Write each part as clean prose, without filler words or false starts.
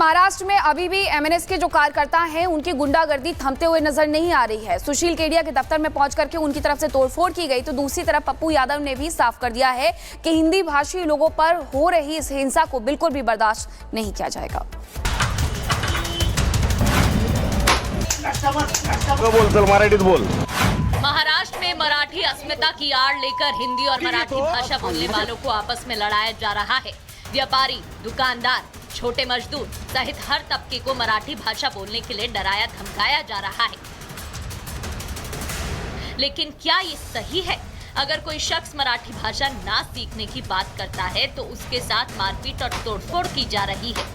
महाराष्ट्र में अभी भी एमएनएस के जो कार्यकर्ता हैं उनकी गुंडागर्दी थमते हुए नजर नहीं आ रही है। सुशील केडिया के दफ्तर में पहुंच करके उनकी तरफ से तोड़फोड़ की गई, तो दूसरी तरफ पप्पू यादव ने भी साफ कर दिया है कि हिंदी भाषी लोगों पर हो रही इस हिंसा को बिल्कुल भी बर्दाश्त नहीं किया जाएगा। महाराष्ट्र में मराठी अस्मिता की आड़ लेकर हिंदी और मराठी भाषा बोलने वालों को आपस में लड़ाया जा रहा है। व्यापारी, दुकानदार, छोटे मजदूर सहित हर तबके को मराठी भाषा बोलने के लिए डराया धमकाया जा रहा है। लेकिन क्या ये सही है? अगर कोई शख्स मराठी भाषा ना सीखने की बात करता है तो उसके साथ मारपीट और तोड़फोड़ की जा रही है।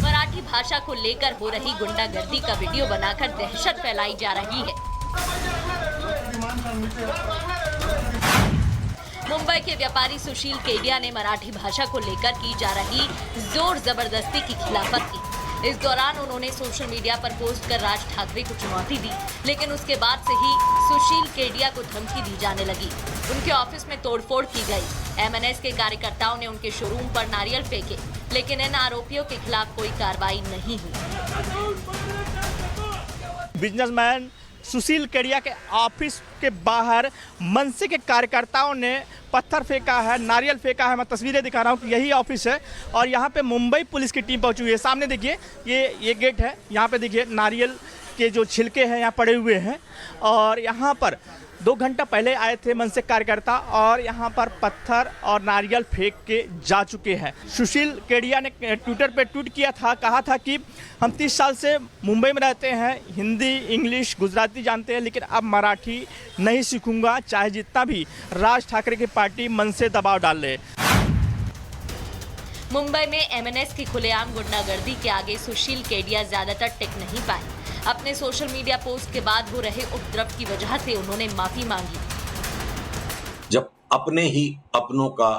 मराठी भाषा को लेकर हो रही गुंडागर्दी का वीडियो बनाकर दहशत फैलाई जा रही है। मुंबई के व्यापारी सुशील केडिया ने मराठी भाषा को लेकर की जा रही जोर जबरदस्ती की खिलाफत की। इस दौरान उन्होंने सोशल मीडिया पर पोस्ट कर राज ठाकरे को चुनौती दी, लेकिन उसके बाद से ही सुशील केडिया को धमकी दी जाने लगी। उनके ऑफिस में तोड़फोड़ की गई। एमएनएस के कार्यकर्ताओं ने उनके शोरूम पर नारियल फेंके, लेकिन इन आरोपियों के खिलाफ कोई कार्रवाई नहीं हुई। बिजनेसमैन सुशील केडिया के ऑफिस के बाहर मनसे के कार्यकर्ताओं ने पत्थर फेंका है, नारियल फेंका है। मैं तस्वीरें दिखा रहा हूँ कि यही ऑफिस है और यहाँ पे मुंबई पुलिस की टीम पहुँची हुई है। सामने देखिए ये गेट है, यहाँ पे देखिए नारियल के जो छिलके हैं यहाँ पड़े हुए हैं और यहाँ पर 2 घंटा पहले आए थे मनसे कार्यकर्ता और यहाँ पर पत्थर और नारियल फेंक के जा चुके हैं। सुशील केडिया ने ट्विटर पे ट्वीट किया था, कहा था कि हम 30 साल से मुंबई में रहते हैं, हिंदी, इंग्लिश, गुजराती जानते हैं, लेकिन अब मराठी नहीं सीखूंगा, चाहे जितना भी राज ठाकरे की पार्टी मन से दबाव डाल ले। मुंबई में एमएनएस की खुलेआम गुंडागर्दी के आगे सुशील केडिया ज्यादातर टिक नहीं पाए। अपने सोशल मीडिया पोस्ट के बाद हो रहे उपद्रव की वजह से उन्होंने माफी मांगी। जब अपने ही अपनों का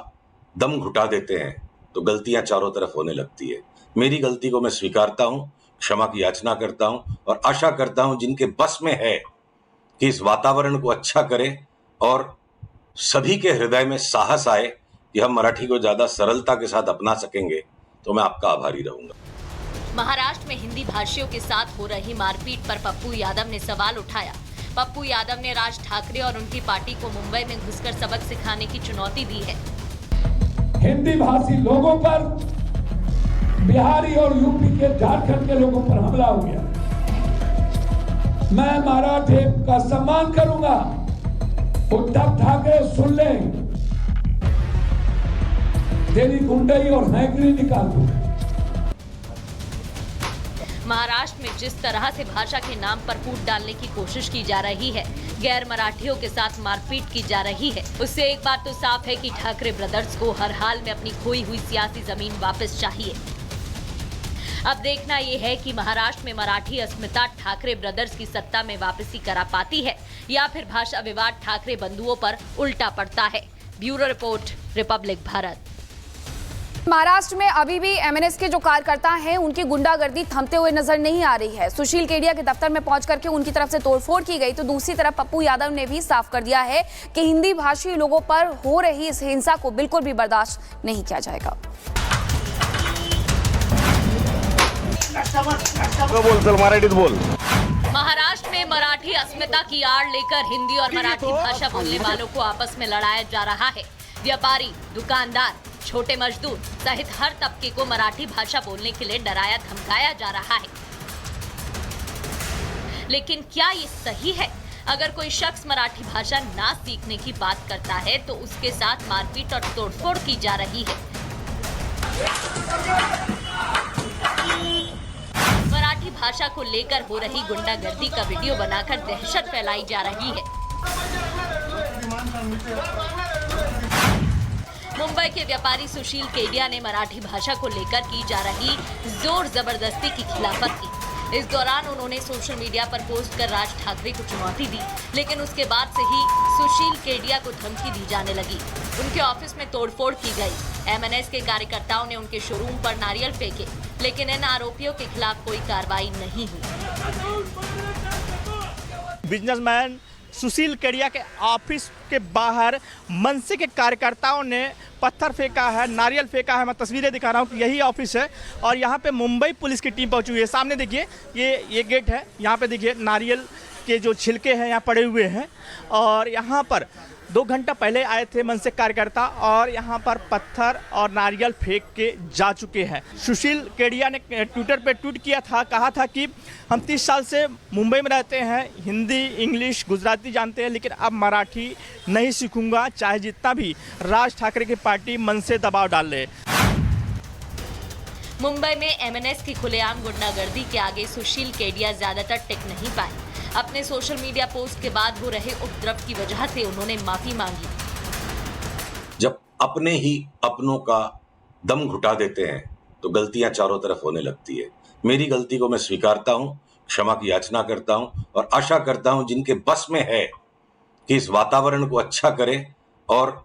दम घुटा देते हैं तो गलतियां चारों तरफ होने लगती है। मेरी गलती को मैं स्वीकारता हूं, क्षमा की याचना करता हूं और आशा करता हूं जिनके बस में है कि इस वातावरण को अच्छा करें और सभी के हृदय में साहस आए कि हम मराठी को ज्यादा सरलता के साथ अपना सकेंगे, तो मैं आपका आभारी रहूंगा। महाराष्ट्र में हिंदी भाषियों के साथ हो रही मारपीट पर पप्पू यादव ने सवाल उठाया। पप्पू यादव ने राज ठाकरे और उनकी पार्टी को मुंबई में घुसकर सबक सिखाने की चुनौती दी है। हिंदी भाषी लोगों पर, बिहारी और यूपी के, झारखंड के लोगों पर हमला हो गया। मैं मराठी का सम्मान करूंगा। उद्धव ठाकरे सुन ले, तेरी गुंडई और हैंकरी निकाल दूं। महाराष्ट्र में जिस तरह से भाषा के नाम पर फूट डालने की कोशिश की जा रही है, गैर मराठियों के साथ मारपीट की जा रही है, उससे एक बात तो साफ है कि ठाकरे ब्रदर्स को हर हाल में अपनी खोई हुई सियासी जमीन वापस चाहिए। अब देखना ये है कि महाराष्ट्र में मराठी अस्मिता ठाकरे ब्रदर्स की सत्ता में वापसी करा पाती है या फिर भाषा विवाद ठाकरे बंधुओं पर उल्टा पड़ता है। Bureau report, Republic Bharat. Maharashtra में अभी भी एमएनएस के जो कार्यकर्ता हैं उनकी गुंडागर्दी थमते हुए नजर नहीं आ रही है। सुशील केडिया के दफ्तर में पहुंच करके उनकी तरफ से तोड़फोड़ की गई, तो दूसरी तरफ पप्पू यादव ने भी साफ कर दिया है कि हिंदी भाषी लोगों पर हो रही इस हिंसा को बिल्कुल भी बर्दाश्त नहीं किया जाएगा। महाराष्ट्र में मराठी अस्मिता की आड़ लेकर हिंदी और मराठी भाषा बोलने वालों को आपस में लड़ाया जा रहा है। व्यापारी, दुकानदार, छोटे मजदूर सहित हर तबके को मराठी भाषा बोलने के लिए डराया धमकाया जा रहा है। लेकिन क्या ये सही है? अगर कोई शख्स मराठी भाषा ना सीखने की बात करता है तो उसके साथ मारपीट और तोड़फोड़ की जा रही है। मराठी भाषा को लेकर हो रही गुंडागर्दी का वीडियो बनाकर दहशत फैलाई जा रही है। मुंबई के व्यापारी सुशील केडिया ने मराठी भाषा को लेकर की जा रही जोर जबरदस्ती की खिलाफत की। इस दौरान उन्होंने सोशल मीडिया पर पोस्ट कर राज ठाकरे को चुनौती दी, लेकिन उसके बाद से ही सुशील केडिया को धमकी दी जाने लगी। उनके ऑफिस में तोड़फोड़ की गई। एमएनएस के कार्यकर्ताओं ने उनके शोरूम पर नारियल फेंके, लेकिन इन आरोपियों के खिलाफ कोई कार्रवाई नहीं हुई। बिजनेसमैन सुशील केडिया के ऑफिस के बाहर मनसे के कार्यकर्ताओं ने पत्थर फेंका है, नारियल फेंका है। मैं तस्वीरें दिखा रहा हूँ कि यही ऑफिस है और यहाँ पे मुंबई पुलिस की टीम पहुँची हुई है। सामने देखिए ये गेट है, यहाँ पे देखिए नारियल के जो छिलके हैं यहाँ पड़े हुए हैं और यहाँ पर 2 घंटा पहले आए थे मनसे कार्यकर्ता और यहाँ पर पत्थर और नारियल फेंक के जा चुके हैं। सुशील केडिया ने ट्विटर पे ट्वीट किया था, कहा था कि हम 30 साल से मुंबई में रहते हैं, हिंदी, इंग्लिश, गुजराती जानते हैं, लेकिन अब मराठी नहीं सीखूंगा, चाहे जितना भी राज ठाकरे की पार्टी मन से दबाव डाल ले। मुंबई में एमएनएस की खुलेआम गुंडागर्दी के आगे सुशील केडिया ज्यादातर टिक नहीं पाए। अपने सोशल मीडिया पोस्ट के बाद हो रहे उपद्रव की वजह से उन्होंने माफी मांगी। जब अपने ही अपनों का दम घुटा देते हैं तो गलतियां चारों तरफ होने लगती है। मेरी गलती को मैं स्वीकारता हूं, क्षमा की याचना करता हूं और आशा करता हूं जिनके बस में है कि इस वातावरण को अच्छा करें और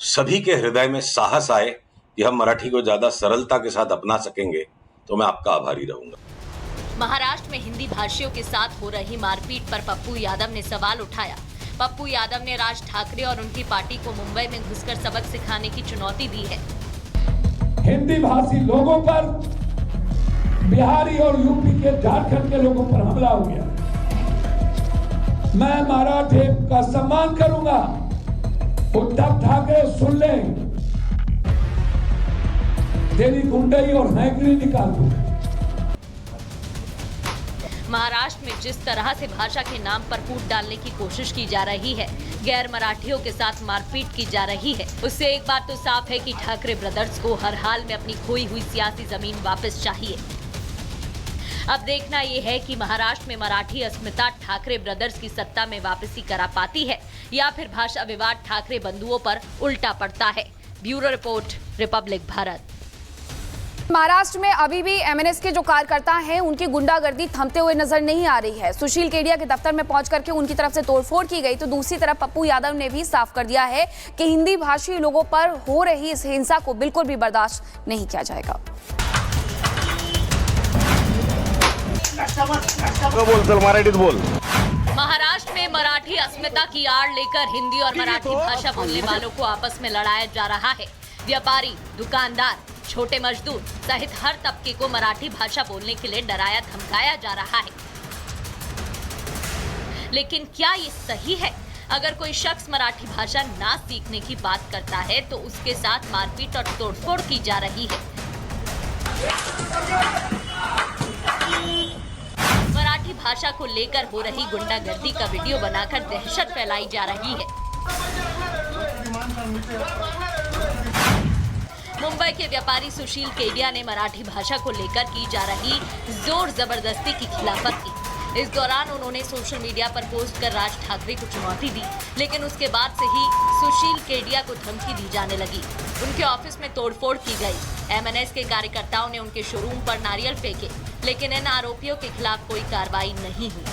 सभी के हृदय में साहस आए कि हम मराठी को ज्यादा सरलता के साथ अपना सकेंगे, तो मैं आपका आभारी रहूंगा। महाराष्ट्र में हिंदी भाषियों के साथ हो रही मारपीट पर पप्पू यादव ने सवाल उठाया। पप्पू यादव ने राज ठाकरे और उनकी पार्टी को मुंबई में घुसकर सबक सिखाने की चुनौती दी है। हिंदी भाषी लोगों पर, बिहारी और यूपी के, झारखंड के लोगों पर हमला हो गया। मैं मराठी का सम्मान करूंगा। उद्धव ठाकरे सुन ले, तेरी गुंडई और हैंकड़ी निकाल दूं। महाराष्ट्र में जिस तरह से भाषा के नाम पर फूट डालने की कोशिश की जा रही है, गैर मराठियों के साथ मारपीट की जा रही है, उससे एक बात तो साफ है कि ठाकरे ब्रदर्स को हर हाल में अपनी खोई हुई सियासी जमीन वापस चाहिए। अब देखना ये है कि महाराष्ट्र में मराठी अस्मिता ठाकरे ब्रदर्स की सत्ता में वापसी करा पाती है या फिर भाषा विवाद ठाकरे बंधुओं पर उल्टा पड़ता है। Bureau report, Republic Bharat. Maharashtra में अभी भी एमएनएस के जो कार्यकर्ता हैं उनकी गुंडागर्दी थमते हुए नजर नहीं आ रही है। सुशील केडिया के दफ्तर में पहुंच करके उनकी तरफ से तोड़फोड़ की गई, तो दूसरी तरफ पप्पू यादव ने भी साफ कर दिया है कि हिंदी भाषी लोगों पर हो रही इस हिंसा को बिल्कुल भी बर्दाश्त नहीं किया जाएगा। मराठीत बोल। महाराष्ट्र में मराठी अस्मिता की आड़ लेकर हिंदी और मराठी भाषा बोलने वालों को आपस में लड़ाया जा रहा है। व्यापारी, दुकानदार, छोटे मजदूर सहित हर तबके को मराठी भाषा बोलने के लिए डराया धमकाया जा रहा है। लेकिन क्या ये सही है? अगर कोई शख्स मराठी भाषा ना सीखने की बात करता है तो उसके साथ मारपीट और तोड़फोड़ की जा रही है। मराठी भाषा को लेकर हो रही गुंडागर्दी का वीडियो बनाकर दहशत फैलाई जा रही है। मुंबई के व्यापारी सुशील केडिया ने मराठी भाषा को लेकर की जा रही जोर जबरदस्ती की खिलाफत की। इस दौरान उन्होंने सोशल मीडिया पर पोस्ट कर राज ठाकरे को चुनौती दी, लेकिन उसके बाद से ही सुशील केडिया को धमकी दी जाने लगी। उनके ऑफिस में तोड़फोड़ की गई। एमएनएस के कार्यकर्ताओं ने उनके शोरूम पर नारियल फेंके, लेकिन इन आरोपियों के खिलाफ कोई कार्रवाई नहीं हुई।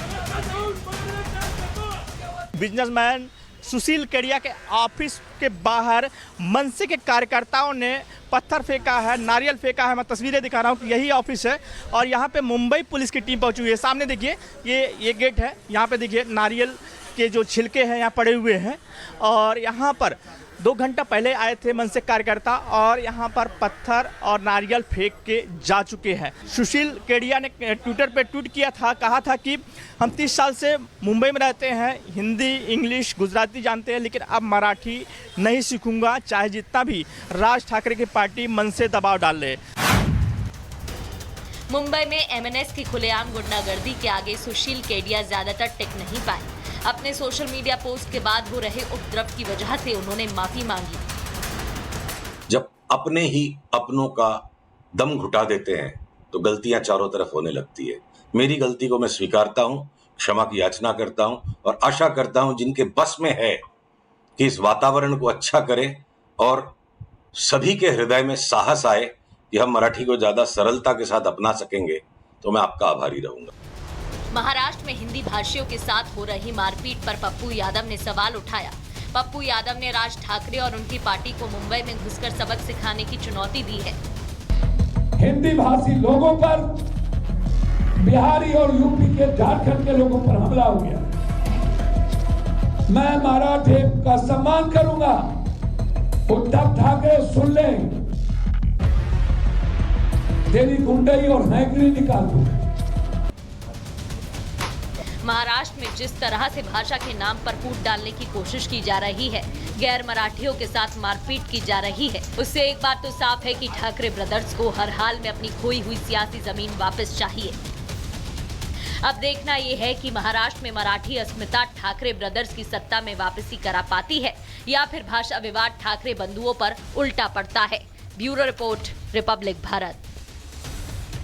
बिजनेसमैन सुशील केडिया के ऑफिस के बाहर मनसे के कार्यकर्ताओं ने पत्थर फेंका है, नारियल फेंका है। मैं तस्वीरें दिखा रहा हूँ कि यही ऑफिस है और यहाँ पे मुंबई पुलिस की टीम पहुँची हुई है। सामने देखिए ये गेट है, यहाँ पे देखिए नारियल के जो छिलके हैं यहाँ पड़े हुए हैं और यहाँ पर 2 घंटा पहले आए थे मनसे कार्यकर्ता और यहाँ पर पत्थर और नारियल फेंक के जा चुके हैं। सुशील केडिया ने ट्विटर पे ट्वीट किया था, कहा था कि हम 30 साल से मुंबई में रहते हैं, हिंदी, इंग्लिश, गुजराती जानते हैं, लेकिन अब मराठी नहीं सीखूंगा, चाहे जितना भी राज ठाकरे की पार्टी मन से दबाव डाल ले। मुंबई में एमएनएस की खुलेआम गुंडागर्दी के आगे सुशील केडिया ज्यादातर टिक नहीं पाए। अपने सोशल मीडिया पोस्ट के बाद हो रहे उपद्रव की वजह से उन्होंने माफी मांगी। जब अपने ही अपनों का दम घुटा देते हैं तो गलतियां चारों तरफ होने लगती है। मेरी गलती को मैं स्वीकारता हूं, क्षमा की याचना करता हूं और आशा करता हूं जिनके बस में है कि इस वातावरण को अच्छा करें और सभी के हृदय में साहस आए कि हम मराठी को ज्यादा सरलता के साथ अपना सकेंगे, तो मैं आपका आभारी रहूंगा। महाराष्ट्र में हिंदी भाषियों के साथ हो रही मारपीट पर पप्पू यादव ने सवाल उठाया। पप्पू यादव ने राज ठाकरे और उनकी पार्टी को मुंबई में घुसकर सबक सिखाने की चुनौती दी है। हिंदी भाषी लोगों पर, बिहारी और यूपी के, झारखंड के लोगों पर हमला हो गया। मैं मराठे का सम्मान करूंगा। उद्धव ठाकरे सुन ले, तेरी गुंडई और हैकरी निकाल दूं। महाराष्ट्र में जिस तरह से भाषा के नाम पर फूट डालने की कोशिश की जा रही है, गैर मराठियों के साथ मारपीट की जा रही है, उससे एक बात तो साफ है कि ठाकरे ब्रदर्स को हर हाल में अपनी खोई हुई सियासी जमीन वापस चाहिए। अब देखना ये है कि महाराष्ट्र में मराठी अस्मिता ठाकरे ब्रदर्स की सत्ता में वापसी करा पाती है या फिर भाषा विवाद ठाकरे बंधुओं पर उल्टा पड़ता है। Bureau report, Republic Bharat.